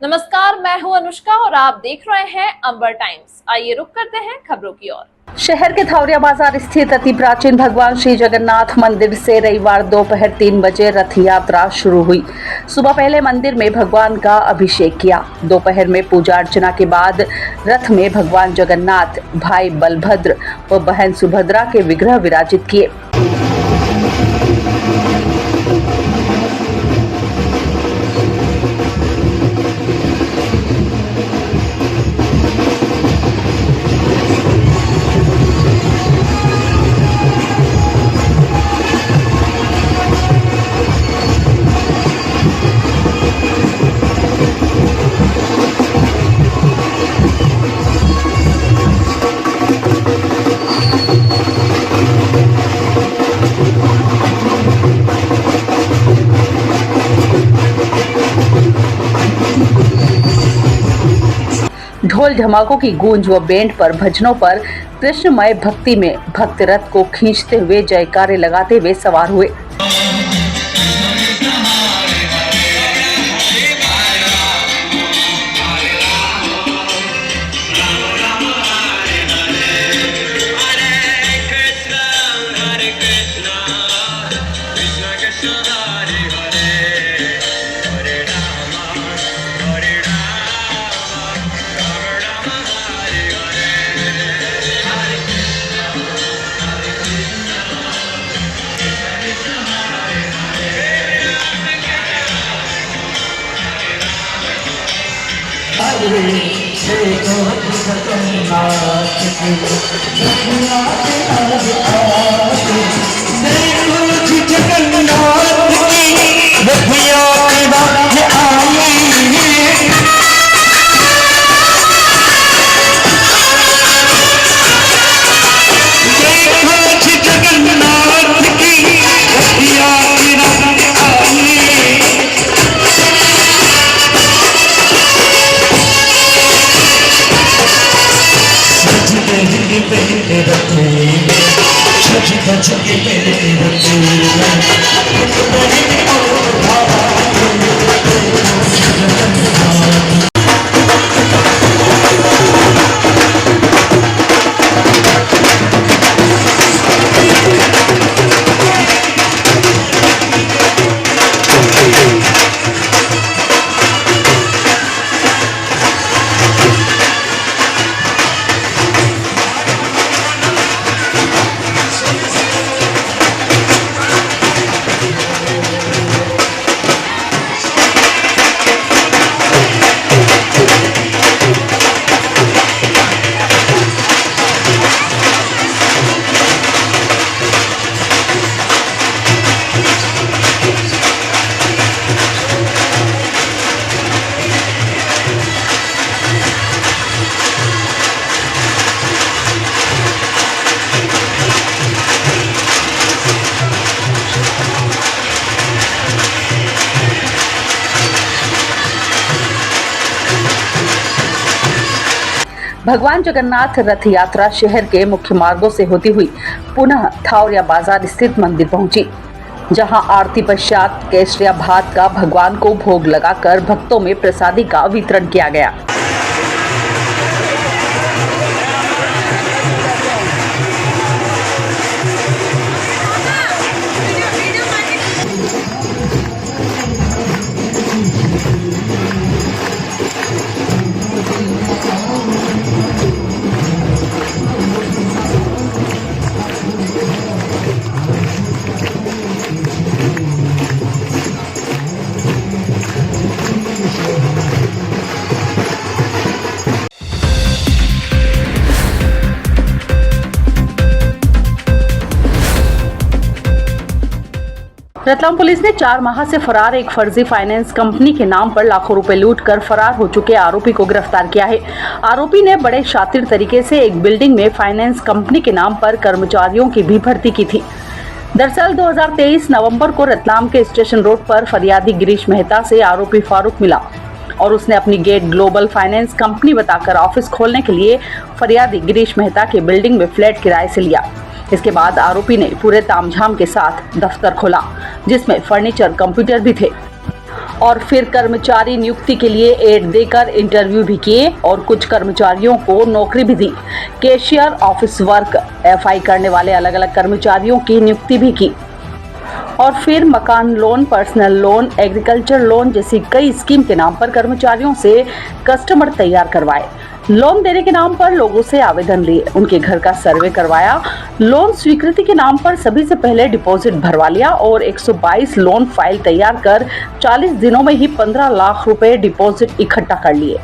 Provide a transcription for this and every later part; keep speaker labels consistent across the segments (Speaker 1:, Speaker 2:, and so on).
Speaker 1: नमस्कार, मैं हूं अनुष्का और आप देख रहे हैं अंबर टाइम्स। आइए रुक करते हैं खबरों की ओर।
Speaker 2: शहर के थावरिया बाजार स्थित अति प्राचीन भगवान श्री जगन्नाथ मंदिर से रविवार दोपहर 3 बजे रथ यात्रा शुरू हुई। सुबह पहले मंदिर में भगवान का अभिषेक किया। दोपहर में पूजा अर्चना के बाद रथ में भगवान जगन्नाथ, भाई बलभद्र व बहन सुभद्रा के विग्रह विराजित किए। ढोल धमाकों की गूंज व बैंड पर भजनों पर कृष्णमय भक्ति में भक्त रथ को खींचते हुए जयकारे लगाते हुए सवार हुए। भगवान जगन्नाथ रथ यात्रा शहर के मुख्य मार्गों से होती हुई पुनः थावरिया बाजार स्थित मंदिर पहुंची, जहां आरती पश्चात केसरिया भात का भगवान को भोग लगाकर भक्तों में प्रसादी का वितरण किया गया। रतलाम पुलिस ने 4 माह से फरार एक फर्जी फाइनेंस कंपनी के नाम पर लाखों रुपए लूटकर फरार हो चुके आरोपी को गिरफ्तार किया है। आरोपी ने बड़े शातिर तरीके से एक बिल्डिंग में फाइनेंस कंपनी के नाम पर कर्मचारियों की भी भर्ती की थी। दरअसल 2023 नवंबर को रतलाम के स्टेशन रोड पर फरियादी गिरीश मेहता से आरोपी फारूक मिला। और उसने अपनी गेट ग्लोबल फाइनेंस कंपनी बताकर ऑफिस खोलने के लिए फरियादी गिरीश मेहता के बिल्डिंग में फ्लैट किराए से लिया। इसके बाद आरोपी ने पूरे तामझाम के साथ दफ्तर खोला, जिसमें फर्नीचर, कंप्यूटर भी थे, और फिर कर्मचारी नियुक्ति के लिए एड देकर इंटरव्यू भी किए और कुछ कर्मचारियों को नौकरी भी दी। कैशियर, ऑफिस वर्क, एफआई करने वाले अलग अलग कर्मचारियों की नियुक्ति भी की और फिर मकान loan, personal loan, agriculture loan जैसी कई स्कीम के नाम पर कर्मचारियों से कस्टमर तैयार करवाए। लोन देने के नाम पर लोगों से आवेदन लिए, उनके घर का सर्वे करवाया। लोन स्वीकृति के नाम पर सभी से पहले डिपॉजिट भरवा लिया और 122 लोन फाइल तैयार कर 40 दिनों में ही 15 लाख रुपए डिपॉजिट इकट्ठा कर लिए।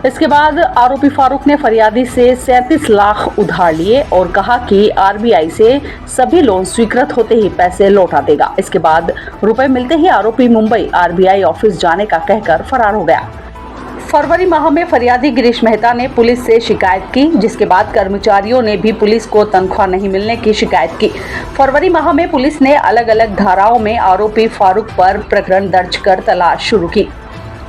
Speaker 2: इसके बाद आरोपी फारूक ने फरियादी से 37 लाख उधार लिए और कहा कि आरबीआई से सभी लोन स्वीकृत होते ही पैसे लौटा देगा। इसके बाद रुपए मिलते ही आरोपी मुंबई आरबीआई ऑफिस जाने का कहकर फरार हो गया। फरवरी माह में फरियादी गिरीश मेहता ने पुलिस से शिकायत की, जिसके बाद कर्मचारियों ने भी पुलिस को तनख्वाह नहीं मिलने की शिकायत की। फरवरी माह में पुलिस ने अलग अलग धाराओं में आरोपी फारूक पर प्रकरण दर्ज कर तलाश शुरू की।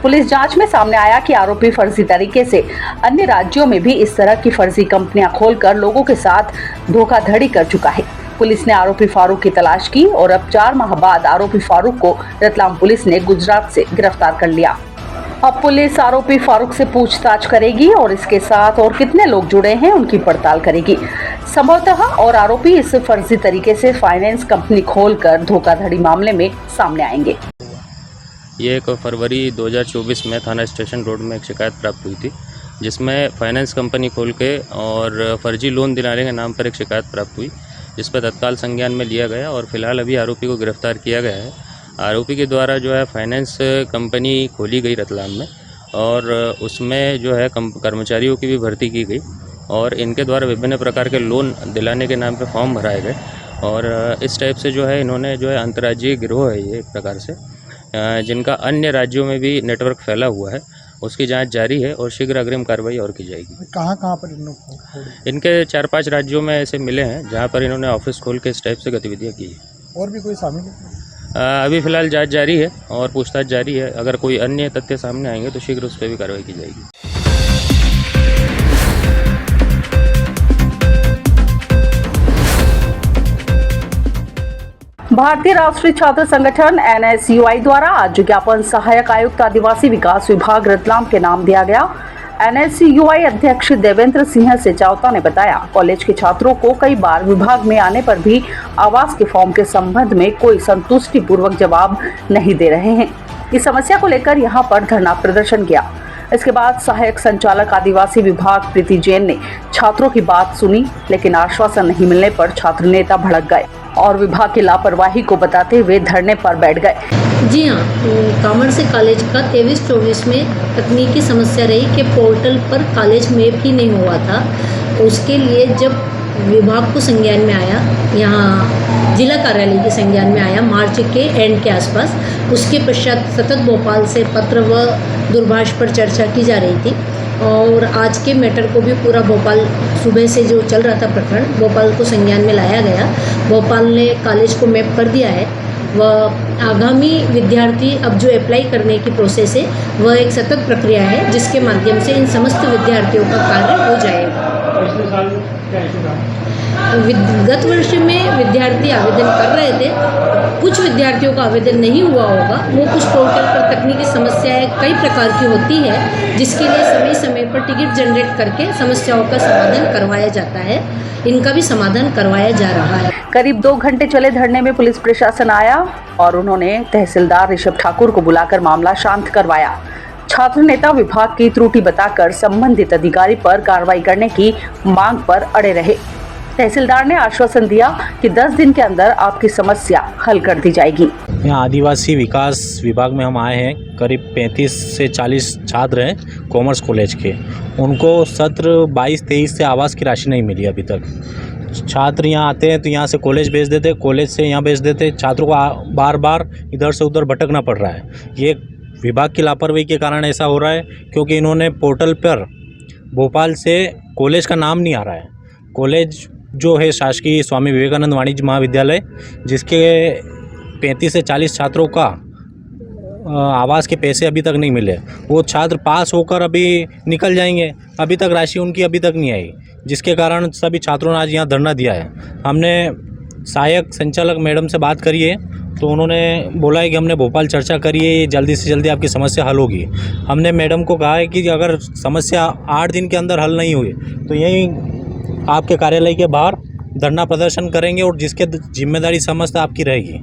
Speaker 2: पुलिस जांच में सामने आया कि आरोपी फर्जी तरीके से अन्य राज्यों में भी इस तरह की फर्जी कंपनियां खोलकर लोगों के साथ धोखाधड़ी कर चुका है। पुलिस ने आरोपी फारूक की तलाश की और अब 4 माह बाद आरोपी फारूक को रतलाम पुलिस ने गुजरात से गिरफ्तार कर लिया। अब पुलिस आरोपी फारूक से पूछताछ करेगी और इसके साथ और कितने लोग जुड़े हैं उनकी पड़ताल करेगी। संभवतः और आरोपी इस फर्जी तरीके से फाइनेंस कंपनी खोलकर धोखाधड़ी मामले में सामने आएंगे।
Speaker 3: ये 1 फरवरी 2024 में थाना स्टेशन रोड में एक शिकायत प्राप्त हुई थी, जिसमें फाइनेंस कंपनी खोल के और फर्जी लोन दिलाने के नाम पर एक शिकायत प्राप्त हुई, जिस पर तत्काल संज्ञान में लिया गया और फिलहाल अभी आरोपी को गिरफ्तार किया गया है। आरोपी के द्वारा जो है फाइनेंस कंपनी खोली गई रतलाम में और उसमें जो है कर्मचारियों की भी भर्ती की गई और इनके द्वारा विभिन्न प्रकार के लोन दिलाने के नाम पे फॉर्म भराए गए और इस टाइप से जो है इन्होंने जो है अंतर्राज्यीय गिरोह है ये एक प्रकार से, जिनका अन्य राज्यों में भी नेटवर्क फैला हुआ है। उसकी जांच जारी है और शीघ्र अग्रिम कार्रवाई और की जाएगी।
Speaker 4: कहाँ पर
Speaker 3: इनके 4-5 राज्यों में ऐसे मिले हैं जहां पर इन्होंने ऑफिस खोल के इस टाइप से गतिविधियां की है।
Speaker 4: और भी कोई शामिल है?
Speaker 3: अभी फ़िलहाल जांच जारी है और पूछताछ जारी है। अगर कोई अन्य तथ्य सामने आएंगे तो शीघ्र उस पर भी कार्रवाई की जाएगी।
Speaker 2: भारतीय राष्ट्रीय छात्र संगठन NSUI द्वारा आज ज्ञापन सहायक आयुक्त आदिवासी विकास विभाग रतलाम के नाम दिया गया। NSUI अध्यक्ष देवेंद्र सिंह सेचावता ने बताया, कॉलेज के छात्रों को कई बार विभाग में आने पर भी आवास के फॉर्म के संबंध में कोई संतुष्टिपूर्वक जवाब नहीं दे रहे हैं। इस समस्या को लेकर यहां पर धरना प्रदर्शन किया। इसके बाद सहायक संचालक आदिवासी विभाग प्रीति जैन ने छात्रों की बात सुनी, लेकिन आश्वासन नहीं मिलने पर छात्र नेता भड़क गए और विभाग की लापरवाही को बताते हुए धरने पर बैठ गए।
Speaker 5: जी हाँ, कॉमर्स कॉलेज का 23-24 में तकनीकी समस्या रही कि पोर्टल पर कॉलेज मैप ही नहीं हुआ था। उसके लिए जब विभाग को संज्ञान में आया, यहाँ जिला कार्यालय के संज्ञान में आया मार्च के एंड के आसपास, उसके पश्चात सतत भोपाल से पत्र व दूरभाष पर चर्चा की जा रही थी और आज के मैटर को भी पूरा भोपाल सुबह से जो चल रहा था प्रकरण, भोपाल को संज्ञान में लाया गया। भोपाल ने कॉलेज को मैप कर दिया है। वह आगामी विद्यार्थी अब जो अप्लाई करने की प्रोसेस है वह एक सतत प्रक्रिया है, जिसके माध्यम से इन समस्त विद्यार्थियों का कार्य हो जाएगा। गत वर्ष में विद्यार्थी आवेदन कर रहे थे, कुछ विद्यार्थियों का आवेदन नहीं हुआ होगा। वो कुछ पोर्टल पर तकनीकी समस्याएं कई प्रकार की होती है, जिसके लिए समय समय पर टिकट जनरेट करके समस्याओं का समाधान करवाया जाता है। इनका भी समाधान करवाया जा रहा है।
Speaker 2: करीब 2 घंटे चले धरने में पुलिस प्रशासन आया और उन्होंने तहसीलदार ऋषभ ठाकुर को बुलाकर मामला शांत करवाया। छात्र नेता विभाग की त्रुटि बताकर संबंधित अधिकारी पर कार्रवाई करने की मांग पर अड़े रहे। तहसीलदार ने आश्वासन दिया कि 10 दिन के अंदर आपकी समस्या हल कर दी जाएगी।
Speaker 6: यहाँ आदिवासी विकास विभाग में हम आए हैं। करीब 35 से 40 छात्र हैं कॉमर्स कॉलेज के। उनको सत्र 22-23 से आवास की राशि नहीं मिली अभी तक। छात्र यहाँ आते हैं तो यहाँ से कॉलेज भेज देते, कॉलेज से यहाँ भेज देते। छात्रों को बार बार इधर से उधर भटकना पड़ रहा है। ये विभाग की लापरवाही के कारण ऐसा हो रहा है, क्योंकि इन्होंने पोर्टल पर भोपाल से कॉलेज का नाम नहीं आ रहा है। कॉलेज जो है शासकीय स्वामी विवेकानंद वाणिज्य महाविद्यालय, जिसके 35 से 40 छात्रों का आवास के पैसे अभी तक नहीं मिले। वो छात्र पास होकर अभी निकल जाएंगे, अभी तक राशि उनकी अभी तक नहीं आई, जिसके कारण सभी छात्रों ने आज यहाँ धरना दिया है। हमने सहायक संचालक मैडम से बात करी है, तो उन्होंने बोला है कि हमने भोपाल चर्चा करी है, जल्दी से जल्दी आपकी समस्या हल होगी। हमने मैडम को कहा है कि अगर समस्या 8 दिन के अंदर हल नहीं हुई तो यहीं आपके कार्यालय के बाहर धरना प्रदर्शन करेंगे और जिसके जिम्मेदारी समस्त आपकी रहेगी।